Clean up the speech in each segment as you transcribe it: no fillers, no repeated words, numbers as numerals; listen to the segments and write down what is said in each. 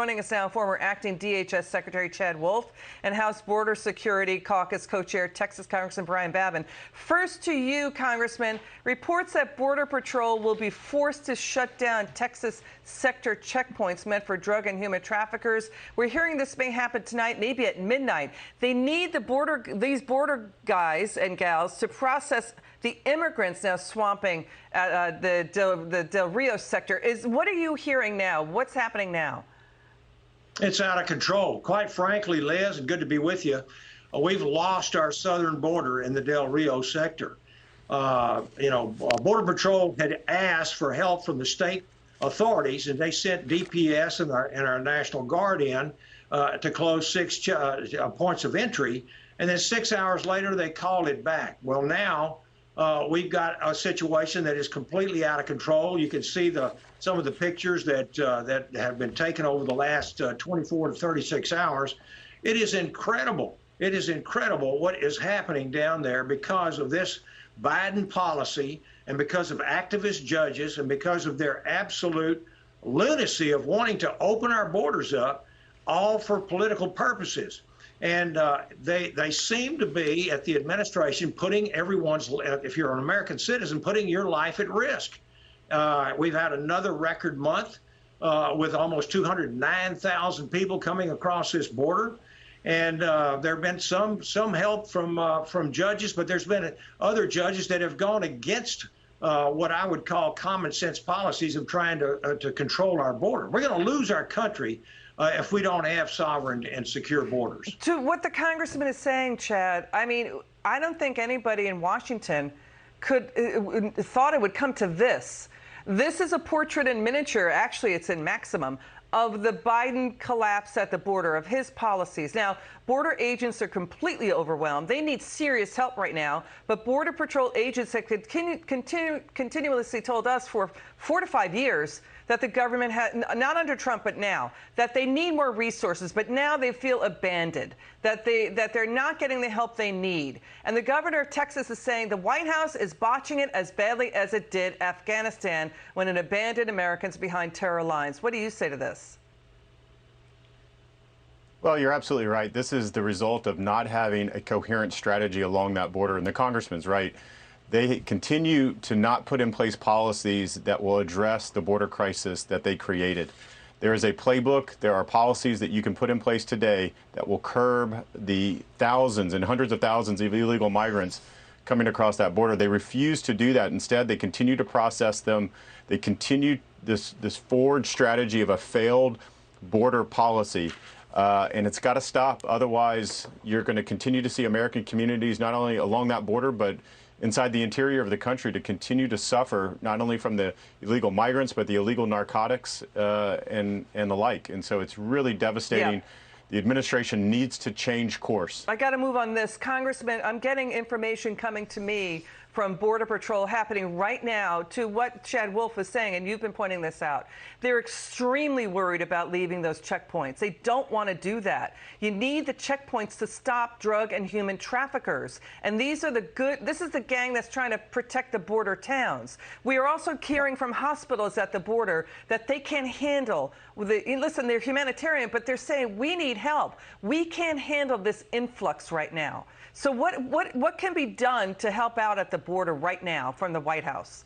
Joining us now, former acting DHS Secretary Chad Wolf and House Border Security Caucus co-chair Texas Congressman Brian Babin. First to you, Congressman. Reports that Border Patrol will be forced to shut down Texas sector checkpoints meant for drug and human traffickers. We're hearing this may happen tonight, maybe at midnight. They need these border guys and gals to process the immigrants now swamping the Del Rio sector. What are you hearing now? What's happening now? It's out of control. Quite frankly, Liz, and good to be with you, we've lost our southern border in the Del Rio sector. Border Patrol had asked for help from the state authorities, and they sent DPS and our National Guard in to close 6 points of entry, and then 6 hours later they called it back. Well, now we've got a situation that is completely out of control. You can see some of the pictures that have been taken over the last 24 to 36 hours. It is incredible. It is incredible what is happening down there because of this Biden policy and because of activist judges and because of their absolute lunacy of wanting to open our borders up, all for political purposes. And they seem to be, at the administration, putting everyone's, if you're an American citizen, putting your life at risk. We've had another record month with almost 209,000 people coming across this border. And there have been some help from judges, but there's been other judges that have gone against what I would call common sense policies of trying to control our border. We're going to lose our country if we don't have sovereign and secure borders. To what the congressman is saying, Chad, I mean, I don't think anybody in Washington thought it would come to this. This is a portrait in miniature, actually it's in maximum, of the Biden collapse at the border, of his policies. Now, border agents are completely overwhelmed. They need serious help right now. But Border Patrol agents have continuously told us for 4 to 5 years that the government had, not under Trump, but now, that they need more resources. But now they feel abandoned, that they're not getting the help they need. And the governor of Texas is saying the White House is botching it as badly as it did Afghanistan when it abandoned Americans behind terror lines. What do you say to this? Well, you're absolutely right. This is the result of not having a coherent strategy along that border. And the congressman's right. They continue to not put in place policies that will address the border crisis that they created. There is a playbook. There are policies that you can put in place today that will curb the thousands and hundreds of thousands of illegal migrants coming across that border. They refuse to do that. Instead, they continue to process them. They continue this forward strategy of a failed border policy. And it's got to stop. Otherwise, you're going to continue to see American communities, not only along that border, but inside the interior of the country, to continue to suffer not only from the illegal migrants, but the illegal narcotics and the like. And so it's really devastating. Yeah. The administration needs to change course. I got to move on this. Congressman, I'm getting information coming to me from Border Patrol happening right now to what Chad Wolf is saying, and you've been pointing this out. They're extremely worried about leaving those checkpoints. They don't want to do that. You need the checkpoints to stop drug and human traffickers. And this is the gang that's trying to protect the border towns. We are also hearing from hospitals at the border that they can't handle listen, they're humanitarian, but they're saying we need help. We can't handle this influx right now. So what can be done to help out at the border right now from the White House?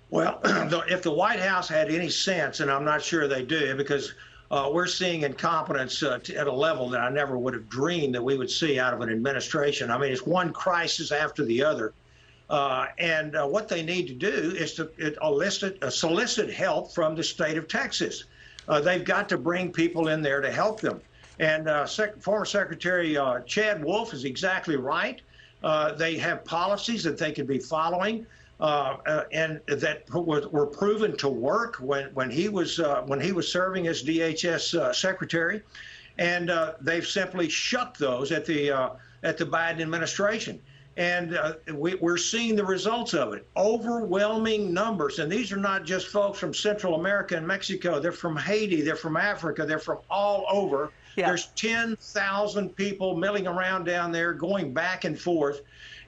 Well, if the White House had any sense, and I'm not sure they do, because we're seeing incompetence at a level that I never would have dreamed that we would see out of an administration. I mean, it's one crisis after the other. And what they need to do is to solicit help from the state of Texas. They've got to bring people in there to help them. And former Secretary Chad Wolf is exactly right. They have policies that they could be following and that were proven to work when he was serving as DHS secretary, and they've simply shut those at the Biden administration. And we're seeing the results of it. Overwhelming numbers. And these are not just folks from Central America and Mexico. They're from Haiti. They're from Africa. They're from all over. Yeah. There's 10,000 people milling around down there, going back and forth.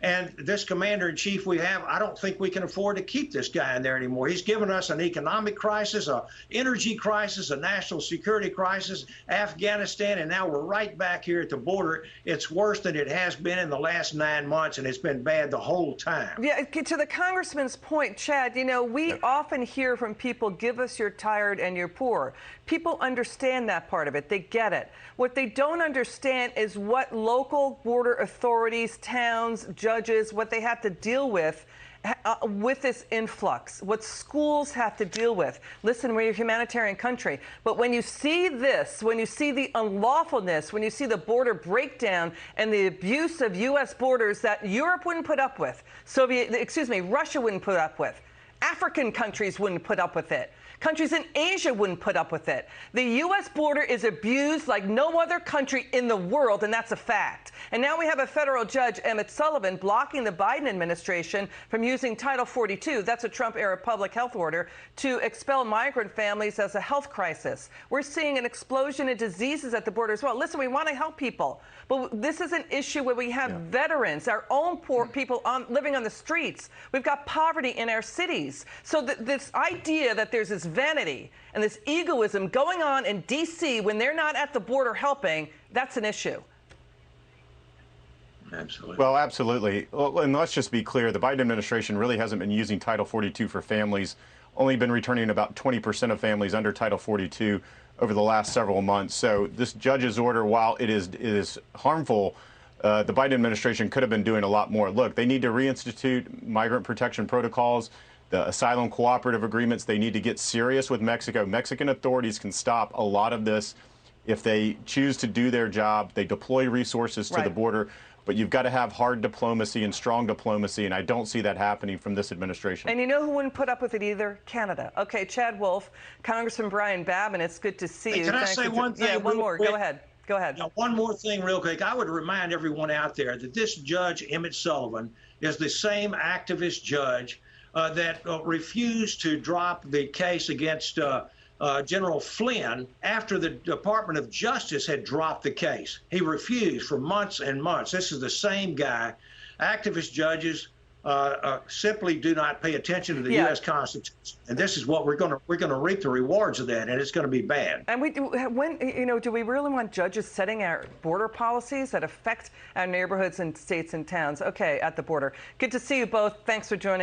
And this commander-in-chief we have, I don't think we can afford to keep this guy in there anymore. He's given us an economic crisis, an energy crisis, a national security crisis, Afghanistan, and now we're right back here at the border. It's worse than it has been in the last 9 months, and it's been bad the whole time. Yeah, to the congressman's point, Chad, you know, we often hear from people, give us your tired and your poor. People understand that part of it. They get it. What they don't understand is what local border authorities, towns, judges, what they have to deal with this influx, what schools have to deal with. Listen, we're a humanitarian country, but when you see this, when you see the unlawfulness, when you see the border breakdown and the abuse of U.S. borders that Europe wouldn't put up with, Russia wouldn't put up with, African countries wouldn't put up with it, countries in Asia wouldn't put up with it. The U.S. border is abused like no other country in the world, and that's a fact. And now we have a federal judge, Emmett Sullivan, blocking the Biden administration from using Title 42, that's a Trump-era public health order, to expel migrant families as a health crisis. We're seeing an explosion in diseases at the border as well. Listen, we want to help people, but this is an issue where we have veterans, our own poor people living on the streets. We've got poverty in our cities. So this idea that there's this vanity and this egoism going on in D.C. when they're not at the border helping, that's an issue. Absolutely. Well, absolutely. Well, and let's just be clear, the Biden administration really hasn't been using Title 42 for families, only been returning about 20% of families under Title 42 over the last several months. So this judge's order, while it is harmful, the Biden administration could have been doing a lot more. Look, they need to reinstitute migrant protection protocols, the asylum cooperative agreements. They need to get serious with Mexico. Mexican authorities can stop a lot of this if they choose to do their job. They deploy resources to the border. But you've got to have hard diplomacy and strong diplomacy, and I don't see that happening from this administration. And you know who wouldn't put up with it either? Canada. Okay, Chad Wolf, Congressman Brian Babin, it's good to see you. Can I say one thing? Yeah, one more. Quick? Go ahead. Go ahead. Now, one more thing real quick. I would remind everyone out there that this judge, Emmett Sullivan, is the same activist judge that refused to drop the case against General Flynn after the Department of Justice had dropped the case. He refused for months and months. This is the same guy. Activist judges simply do not pay attention to the U.S. Constitution, and this is what we're going to reap the rewards of that, and it's going to be bad. And do we really want judges setting our border policies that affect our neighborhoods and states and towns? Okay, at the border. Good to see you both. Thanks for joining.